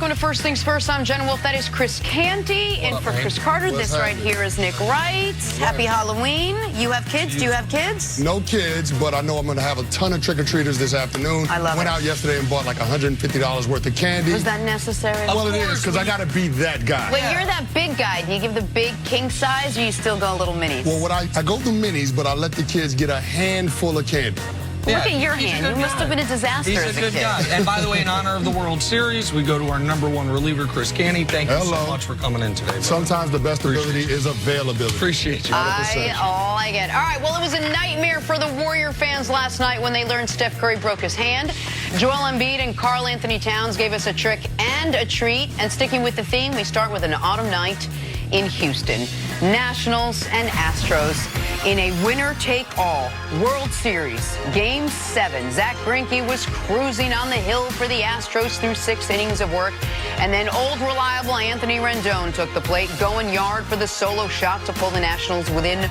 welcome to First Things First. I'm Jen Wolf. That is Chris Canty. And for Chris Carter, this right here is Nick Wright. Happy Halloween. You have kids? Do you have kids? No kids, but I know I'm going to have a ton of trick-or-treaters this afternoon. I love it. Went out yesterday and bought like $150 worth of candy. Was that necessary? Well, it is, because I got to be that guy. Wait, you're that big guy. Do you give the big king size, or you still go little minis? Well, I go through minis, but I let the kids get a handful of candy. Look at your hand. You must have been a disaster as a kid. He's a good guy. And by the way, in honor of the World Series, we go to our #1 reliever, Chris Canty. Thank you so much for coming in today, brother. Sometimes the best ability is availability. Appreciate you. I like it. All right, well, it was a nightmare for the Warrior fans last night when they learned Steph Curry broke his hand. Joel Embiid and Karl Anthony Towns gave us a trick and a treat. And sticking with the theme, we start with an autumn night in Houston. Nationals and Astros in a winner-take-all World Series. Game 7. Zach Greinke was cruising on the hill for the Astros through 6 innings of work. And then old reliable Anthony Rendon took the plate, going yard for the solo shot to pull the Nationals within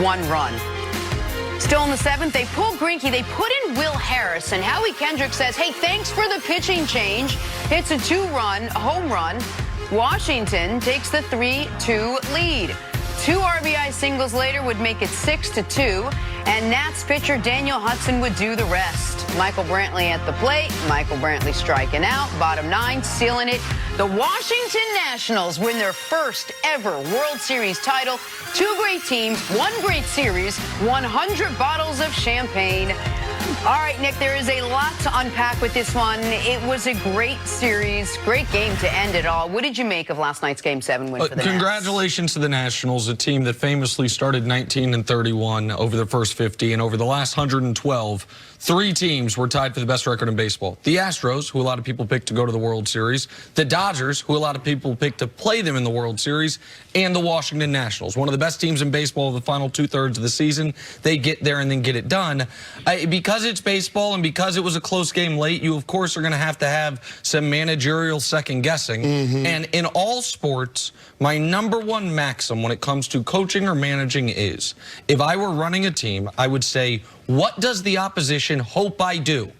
1 run. Still in the 7th, they pulled Greinke. They put in Will Harris. And Howie Kendrick says, hey, thanks for the pitching change. Hits a 2-run home run. Washington takes the 3-2 lead. 2 RBI singles later would make it 6-2, and Nats pitcher Daniel Hudson would do the rest. Michael Brantley at the plate. Michael Brantley striking out. Bottom 9, sealing it. The Washington Nationals win their first ever World Series title. 2 great teams, 1 great series, 100 bottles of champagne. All right, Nick, there is a lot to unpack with this one. It was a great series, great game to end it all. What did you make of last night's Game 7 win for the Nats? Congratulations to the Nationals, a team that famously started 19-31 over the first 50, and over the last 112, 3 teams were tied for the best record in baseball. The Astros, who a lot of people picked to go to the World Series, the Dodgers, who a lot of people picked to play them in the World Series, and the Washington Nationals, one of the best teams in baseball of the final 2/3 of the season. They get there and then get it done. Because it's baseball and because it was a close game late, you, of course, are going to have some managerial second-guessing. And in all sports, my #1 maxim when it comes to coaching or managing is, if I were running a team, I would say, what does the opposition hope I do?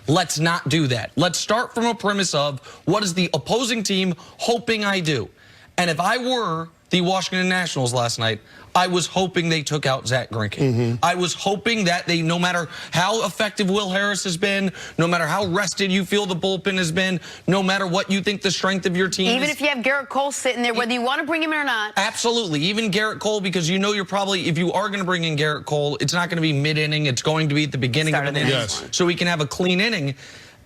Let's not do that. Let's start from a premise of, what is the opposing team hoping I do? And if I were the Washington Nationals last night, I was hoping they took out Zach Greinke. I was hoping that they, no matter how effective Will Harris has been, no matter how rested you feel the bullpen has been, no matter what you think the strength of your team is. Even if you have Garrett Cole sitting there, whether you want to bring him in or not. Absolutely. Even Garrett Cole, because you know you're probably, if you are going to bring in Garrett Cole, it's not going to be mid-inning. It's going to be at the beginning of an inning. So we can have a clean inning.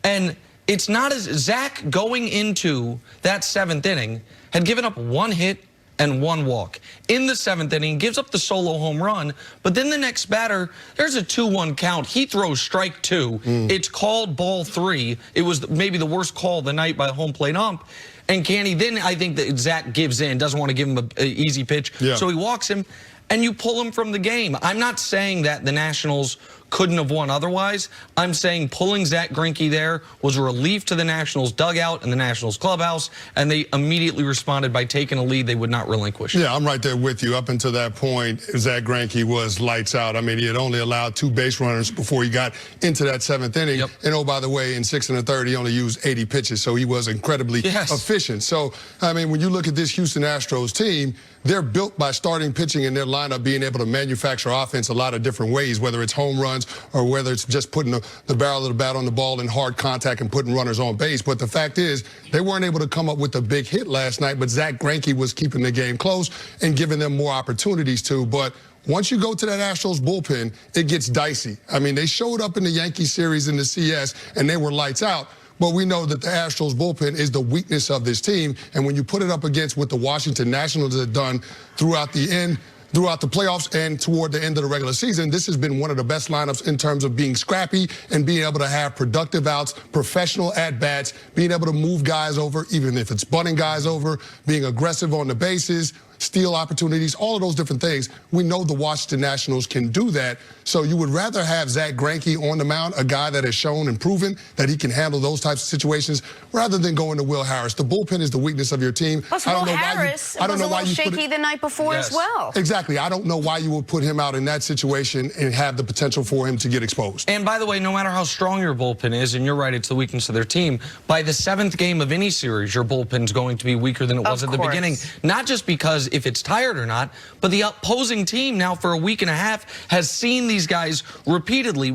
And it's not as Zach going into that 7th inning had given up 1 hit and 1 walk. In the 7th inning, gives up the solo home run, but then the next batter, there's a 2-1 count. He throws strike 2. It's called ball 3. It was maybe the worst call of the night by a home plate ump. And Canty, then I think that Zach gives in, doesn't want to give him an easy pitch, so he walks him, and you pull him from the game. I'm not saying that the Nationals couldn't have won otherwise. I'm saying pulling Zach Greinke there was a relief to the Nationals dugout and the Nationals clubhouse, and they immediately responded by taking a lead they would not relinquish. Yeah, I'm right there with you. Up until that point, Zach Greinke was lights out. I mean, he had only allowed 2 base runners before he got into that 7th inning. And oh, by the way, in 6 1/3, he only used 80 pitches, so he was incredibly efficient. So, I mean, when you look at this Houston Astros team, they're built by starting pitching in their lineup being able to manufacture offense a lot of different ways, whether it's home runs or whether it's just putting the barrel of the bat on the ball in hard contact and putting runners on base. But the fact is, they weren't able to come up with a big hit last night, but Zach Greinke was keeping the game close and giving them more opportunities to. But once you go to that Astros bullpen, it gets dicey. I mean, they showed up in the Yankee series in the CS, and they were lights out. But we know that the Astros bullpen is the weakness of this team. And when you put it up against what the Washington Nationals have done throughout the playoffs and toward the end of the regular season, this has been one of the best lineups in terms of being scrappy and being able to have productive outs, professional at-bats, being able to move guys over, even if it's bunting guys over, being aggressive on the bases. steal opportunities, all of those different things. We know the Washington Nationals can do that. So you would rather have Zach Greinke on the mound, a guy that has shown and proven that he can handle those types of situations, rather than going to Will Harris. The bullpen is the weakness of your team. Plus, Will Harris was a little shaky the night before as well. Exactly. I don't know why you would put him out in that situation and have the potential for him to get exposed. And by the way, no matter how strong your bullpen is, and you're right, it's the weakness of their team, by the 7th game of any series, your bullpen's going to be weaker than it was at the beginning. Not just because if it's tired or not, but the opposing team now for a week and a half has seen these guys repeatedly.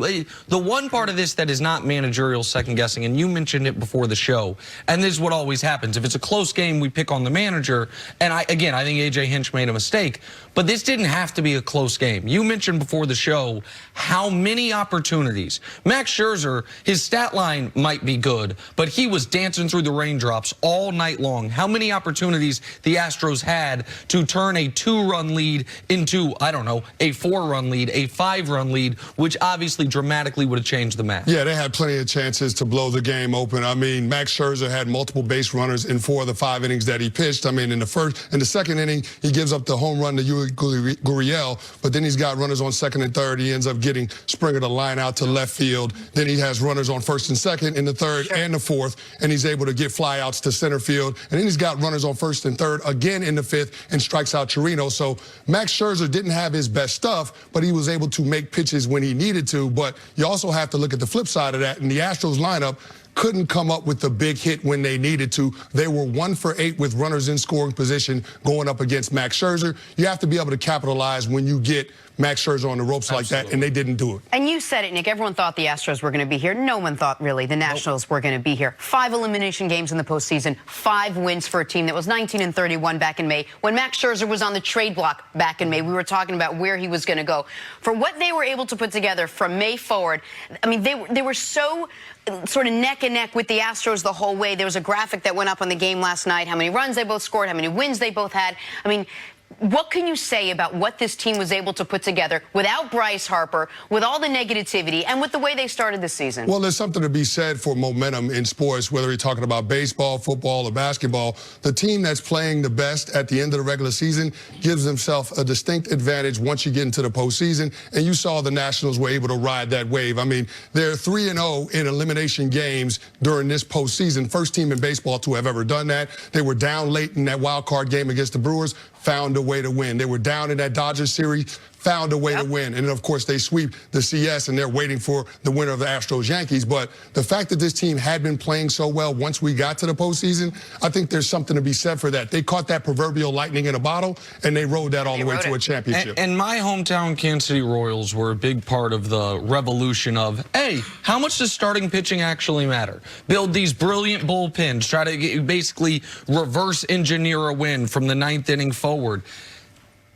The one part of this that is not managerial second guessing, and you mentioned it before the show, and this is what always happens. If it's a close game, we pick on the manager, and I think A.J. Hinch made a mistake, but this didn't have to be a close game. You mentioned before the show how many opportunities. Max Scherzer, his stat line might be good, but he was dancing through the raindrops all night long. How many opportunities the Astros had to turn a 2-run lead into, I don't know, a 4-run lead, a 5-run lead, which obviously dramatically would have changed the match. Yeah, they had plenty of chances to blow the game open. I mean, Max Scherzer had multiple base runners in 4 of the 5 innings that he pitched. I mean, in the second inning, he gives up the home run to Gurriel, but then he's got runners on second and third. He ends up getting Springer to line out to left field. Then he has runners on first and second in the third and the fourth, and he's able to get flyouts to center field. And then he's got runners on first and third again in the 5th and strikes out Chirino. So Max Scherzer didn't have his best stuff, but he was able to make pitches when he needed to. But you also have to look at the flip side of that, and the Astros lineup couldn't come up with the big hit when they needed to. They were 1 for 8 with runners in scoring position going up against Max Scherzer. You have to be able to capitalize when you get Max Scherzer on the ropes like that, and they didn't do it. And you said it, Nick. Everyone thought the Astros were going to be here. No one thought, really, the Nationals were going to be here. 5 elimination games in the postseason, 5 wins for a team that was 19-31 back in May. When Max Scherzer was on the trade block back in May, we were talking about where he was going to go. For what they were able to put together from May forward, I mean, they were so sort of neck and neck with the Astros the whole way. There was a graphic that went up on the game last night, how many runs they both scored, how many wins they both had. I mean, what can you say about what this team was able to put together without Bryce Harper, with all the negativity, and with the way they started the season? Well, there's something to be said for momentum in sports, whether you're talking about baseball, football, or basketball. The team that's playing the best at the end of the regular season gives themselves a distinct advantage once you get into the postseason, and you saw the Nationals were able to ride that wave. I mean, they're 3-0 in elimination games during this postseason. First team in baseball to have ever done that. They were down late in that wild card game against the Brewers, found a way to win. They were down in that Dodgers series, found a way to win. And then, of course, they sweep the CS, and they're waiting for the winner of the Astros-Yankees. But the fact that this team had been playing so well once we got to the postseason, I think there's something to be said for that. They caught that proverbial lightning in a bottle, and they rode that all the way to a championship. And my hometown Kansas City Royals were a big part of the revolution of, hey, how much does starting pitching actually matter? Build these brilliant bullpens, try to basically reverse engineer a win from the 9th inning forward.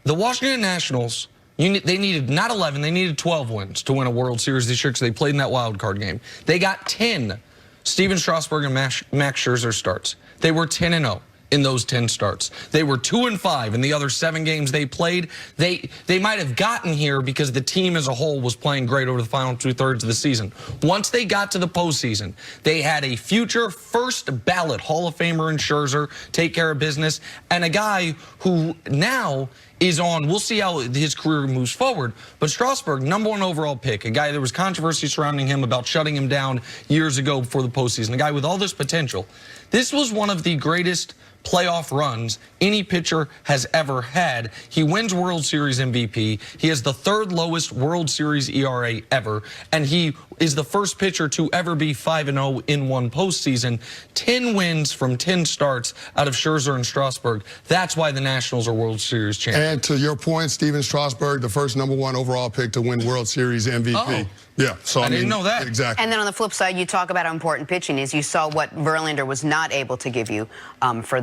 The Washington Nationals, they needed not 11, they needed 12 wins to win a World Series this year because they played in that wild card game. They got 10 Steven Strasburg and Max Scherzer starts. They were 10-0 in those 10 starts. They were 2-5 in the other 7 games they played. They might have gotten here because the team as a whole was playing great over the final 2/3 of the season. Once they got to the postseason, they had a future first ballot Hall of Famer in Scherzer take care of business, and a guy who now is on, we'll see how his career moves forward, but Strasburg, #1 overall pick, a guy there was controversy surrounding him about shutting him down years ago before the postseason, a guy with all this potential. This was one of the greatest playoff runs any pitcher has ever had. He wins World Series MVP. He has the 3rd lowest World Series ERA ever, and he is the first pitcher to ever be 5-0 in one postseason. 10 wins from 10 starts out of Scherzer and Strasburg. That's why the Nationals are World Series champions. And to your point, Steven Strasburg, the first #1 overall pick to win World Series MVP. Oh. Yeah, so I didn't know that. Exactly. And then on the flip side, you talk about how important pitching is. You saw what Verlander was not able to give you for